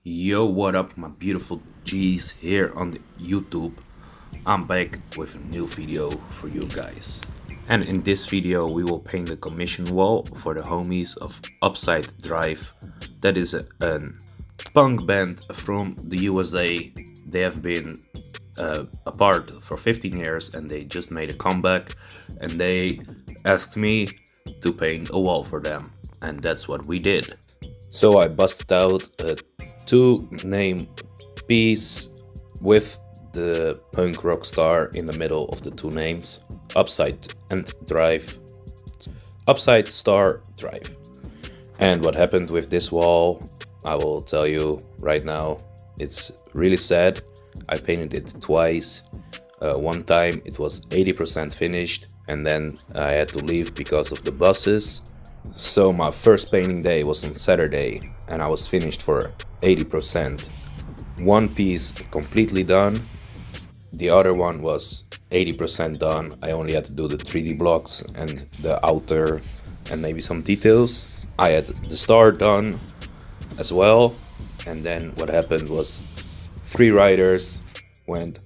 Yo, what up my beautiful G's here on the YouTube. I'm back with a new video for you guys. And in this video we will paint the commission wall for the homies of Upside Drive. That is a punk band from the USA. They have been apart for 15 years and they just made a comeback, and they asked me to paint a wall for them, and that's what we did. So I busted out a 2-name piece with the punk rock star in the middle of the 2 names, Upside and Drive, Upside Star Drive. And what happened with this wall, I will tell you right now. It's really sad. I painted it twice. One time it was 80% finished and then I had to leave because of the buses. So my first painting day was on Saturday and I was finished for 80%. One piece completely done, the other one was 80% done. I only had to do the 3D blocks and the outer and maybe some details. I had the star done as well, and then what happened was 3 riders went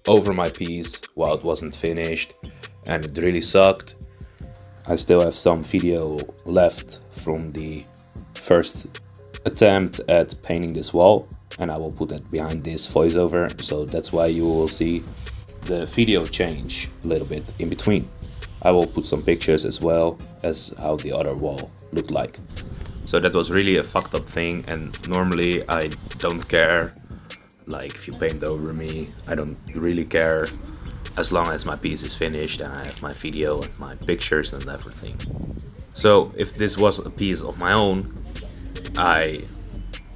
over my piece while it wasn't finished, and it really sucked. I still have some video left from the first attempt at painting this wall, and I will put that behind this voiceover, so that's why you will see the video change a little bit in between. I will put some pictures as well as how the other wall looked like. So that was really a fucked up thing, and normally I don't care, like if you paint over me, I don't really care as long as my piece is finished and I have my video and my pictures and everything. So if this was a piece of my own, I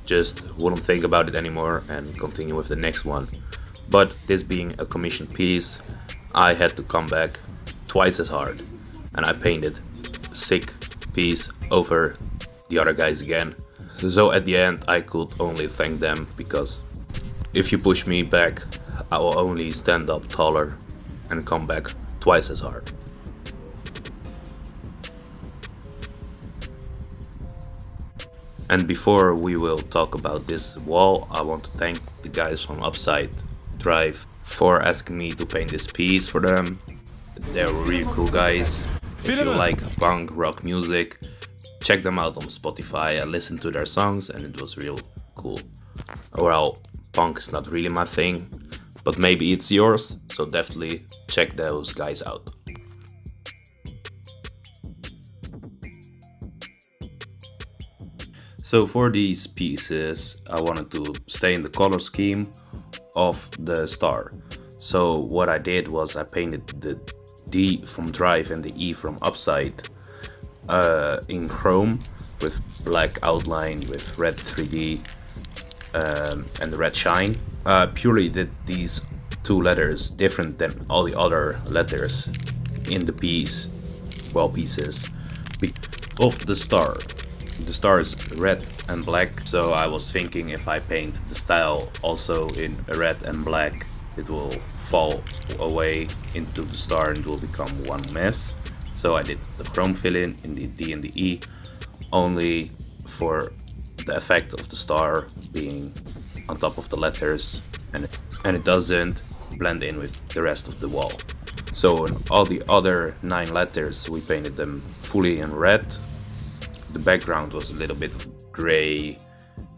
just wouldn't think about it anymore and continue with the next one. But this being a commission piece, I had to come back twice as hard, and I painted a sick piece over the other guys again. So at the end I could only thank them, because if you push me back I will only stand up taller and come back twice as hard. And before we will talk about this wall, I want to thank the guys from Upside Drive for asking me to paint this piece for them. They're really cool guys. If you like punk rock music, check them out on Spotify. I listened to their songs and it was real cool. Well, punk is not really my thing, but maybe it's yours, so definitely check those guys out. So for these pieces I wanted to stay in the color scheme of the star. So what I did was I painted the D from Drive and the E from Upside in chrome with black outline with red 3D and the red shine. Purely did these 2 letters different than all the other letters in the piece, well, pieces of the star. The star is red and black, so I was thinking if I paint the style also in red and black, it will fall away into the star and it will become one mess. So I did the chrome fill-in in the D and the E, only for the effect of the star being on top of the letters, and it doesn't blend in with the rest of the wall. So in all the other 9 letters we painted them fully in red. The background was a little bit of gray,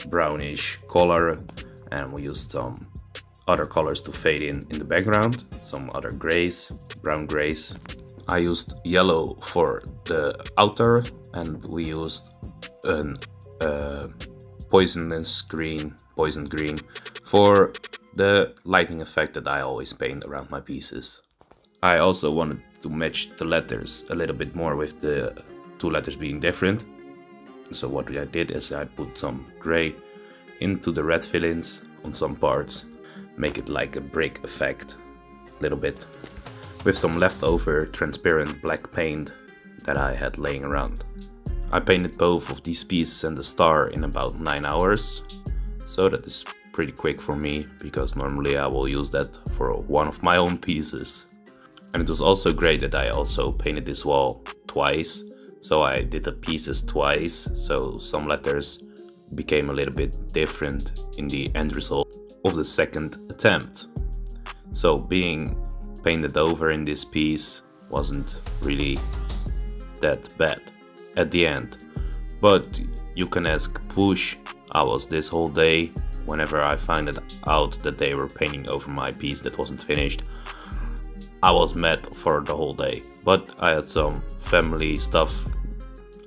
brownish color, and we used some other colors to fade in the background, some other grays, brown grays. I used yellow for the outer, and we used a poison green for the lightning effect that I always paint around my pieces. I also wanted to match the letters a little bit more with the 2 letters being different. So what I did is I put some gray into the red fill-ins on some parts, make it like a brick effect a little bit, with some leftover transparent black paint that I had laying around. I painted both of these pieces and the star in about 9 hours, so that is pretty quick for me, because normally I will use that for one of my own pieces. And it was also great that I also painted this wall twice, so I did the pieces twice, so some letters became a little bit different in the end result of the second attempt. So being painted over in this piece wasn't really that bad at the end. But you can ask Push. I was this whole day, whenever I found it out that they were painting over my piece that wasn't finished, I was mad for the whole day. But I had some family stuff,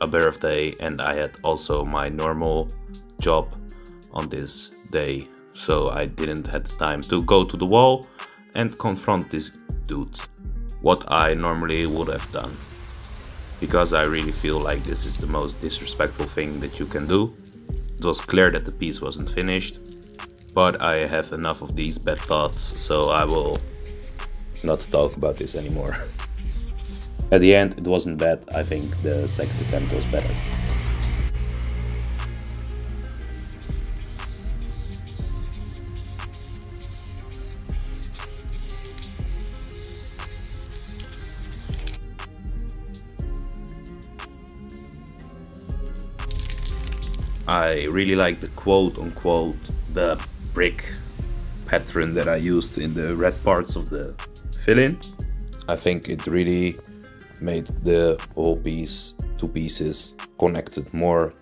a birthday, and I had also my normal job on this day, so I didn't have the time to go to the wall and confront these dudes, what I normally would have done, because I really feel like this is the most disrespectful thing that you can do. It was clear that the piece wasn't finished, but I have enough of these bad thoughts, so I will not talk about this anymore. At the end, it wasn't bad. I think the second attempt was better. I really like the quote-unquote the brick pattern that I used in the red parts of the fill-in. I think it really made the whole piece, two pieces, connected more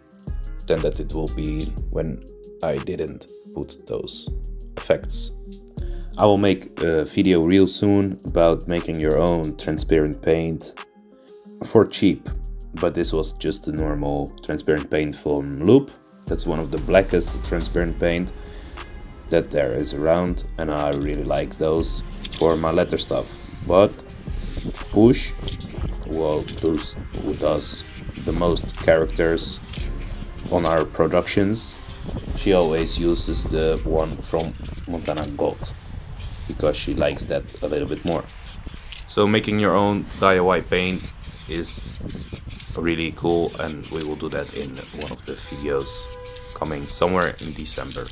than that it will be when I didn't put those effects. I will make a video real soon about making your own transparent paint for cheap, but this was just the normal transparent paint from Loop. That's one of the blackest transparent paint that there is around, and I really like those for my letter stuff. But Push, who does the most characters on our productions, she always uses the one from Montana Gold because she likes that a little bit more. So making your own DIY paint is really cool, and we will do that in one of the videos coming somewhere in December.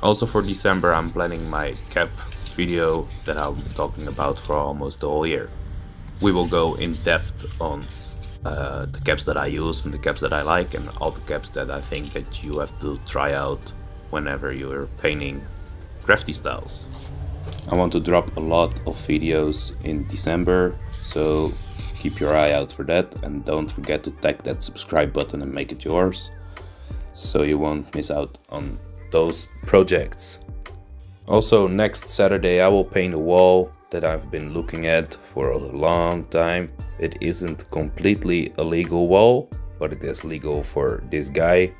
Also for December I'm planning my cap video that I'm talking about for almost the whole year. We will go in depth on the caps that I use and the caps that I like, and all the caps that I think that you have to try out whenever you're painting graffiti styles. I want to drop a lot of videos in December, so keep your eye out for that, and don't forget to tag that subscribe button and make it yours, so you won't miss out on those projects. Also, next Saturday I will paint a wall that I've been looking at for a long time. It isn't completely a legal wall, but it is legal for this guy,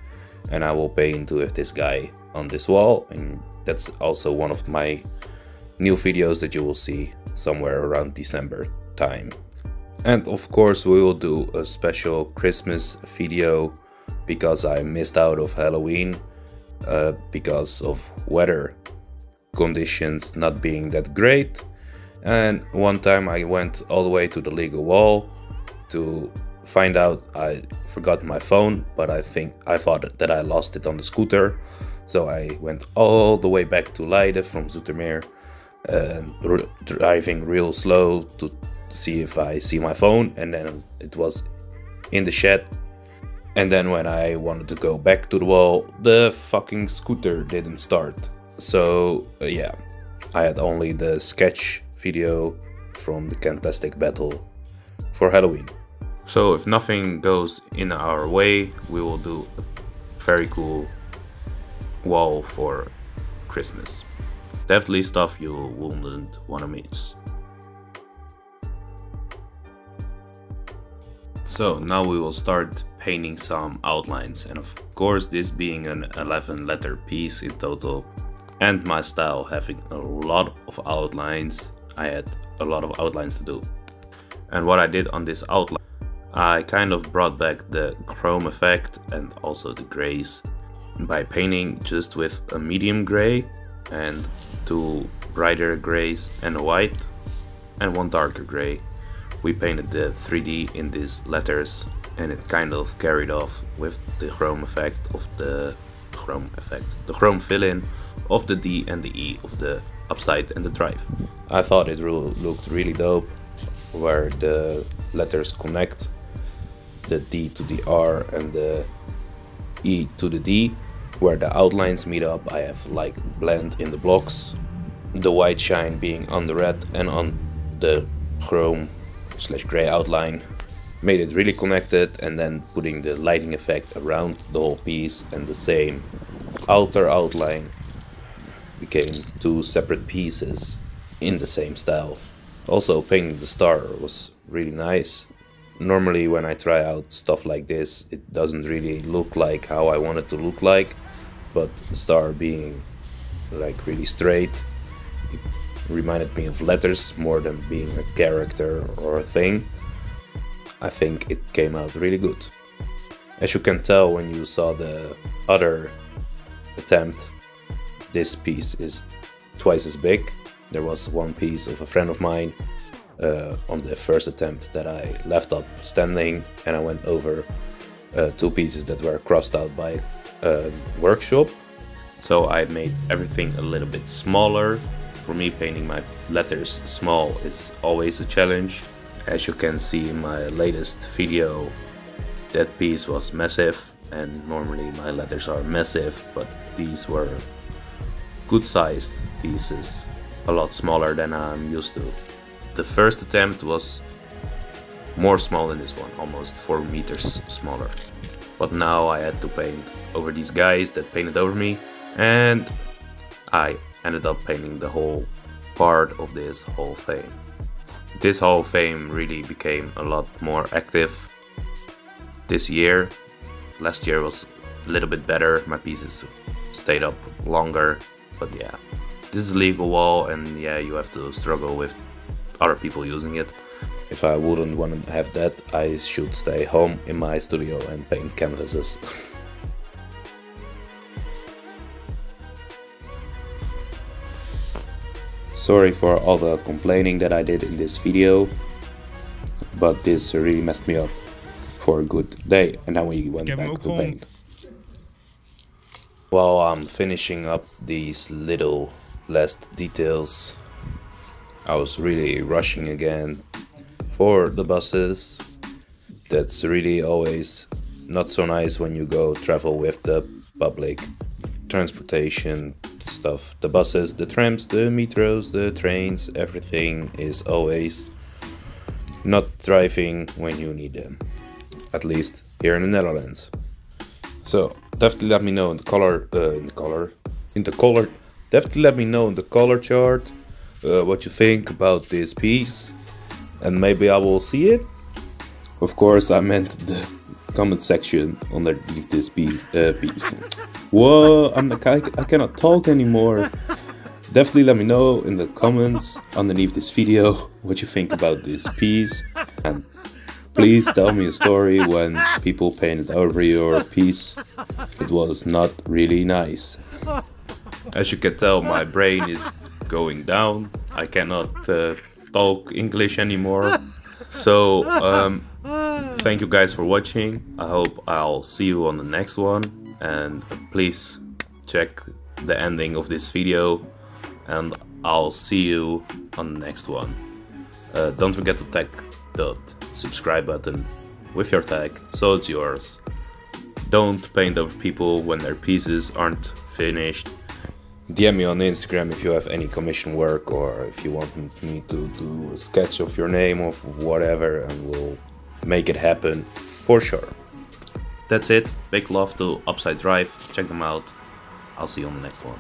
and I will paint with this guy on this wall, and that's also one of my new videos that you will see somewhere around December time. And of course we will do a special Christmas video because I missed out of Halloween because of weather conditions not being that great. And one time I went all the way to the legal wall to find out I forgot my phone, but I thought that I lost it on the scooter. So I went all the way back to Leiden from Zoetermeer, driving real slow to see if I see my phone, and then it was in the shed. And then when I wanted to go back to the wall, the fucking scooter didn't start. So yeah, I had only the sketch video from the Fantastic Battle for Halloween. So if nothing goes in our way, we will do a very cool wall for Christmas. Definitely stuff you wouldn't want to miss. So now we will start painting some outlines, and of course this being an 11 letter piece in total, and my style having a lot of outlines, I had a lot of outlines to do. And what I did on this outline, I kind of brought back the chrome effect and also the grays by painting just with a medium gray and two brighter grays and a white and one darker gray. We painted the 3D in these letters, and it kind of carried off with the chrome effect of the chrome fill-in of the D and the E of the upside and the drive. I thought it looked really dope, where the letters connect, the D to the R and the E to the D, Where the outlines meet up, I have like blend in the blocks, the white shine being on the red and on the chrome / gray outline. Made it really connected, and then putting the lighting effect around the whole piece, and the same outer outline became two separate pieces in the same style. Also, painting the star was really nice. Normally when I try out stuff like this, it doesn't really look like how I want it to look like, but the star being like really straight, it reminded me of letters more than being a character or a thing. I think it came out really good. As you can tell when you saw the other attempt, this piece is twice as big. There was one piece of a friend of mine on the first attempt that I left up standing, and I went over two pieces that were crossed out by a workshop. So I made everything a little bit smaller. For me, painting my letters small is always a challenge. As you can see in my latest video, that piece was massive, and normally my letters are massive, but these were good sized pieces, a lot smaller than I'm used to. The first attempt was more small than this one, almost 4 meters smaller. But now I had to paint over these guys that painted over me, and I ended up painting the whole part of this Hall of Fame. This Hall of Fame really became a lot more active this year. Last year was a little bit better, my pieces stayed up longer, but yeah. This is a legal wall, and yeah, you have to struggle with other people using it. If I wouldn't want to have that, I should stay home in my studio and paint canvases. Sorry for all the complaining that I did in this video, but this really messed me up for a good day, and then we went back to paint. While I'm finishing up these little last details, I was really rushing again for the buses. That's really always not so nice when you go travel with the public transportation stuff. The buses, the trams, the metros, the trains, everything is always not driving when you need them. At least here in the Netherlands. So definitely let me know in the color, definitely let me know in the color chart what you think about this piece, and maybe I will see it. Of course, I meant the comment section underneath this piece. Whoa, I cannot talk anymore. Definitely let me know in the comments underneath this video what you think about this piece, and please tell me a story when people painted over your piece. It was not really nice. As you can tell, my brain is going down. I cannot talk English anymore. So thank you guys for watching. I hope I'll see you on the next one, and please check the ending of this video, and I'll see you on the next one. Don't forget to tag the subscribe button with your tag so it's yours. Don't paint over people when their pieces aren't finished. DM me on Instagram if you have any commission work, or if you want me to do a sketch of your name or whatever, and we'll make it happen for sure. That's it. Big love to Upside Drive. Check them out. I'll see you on the next one.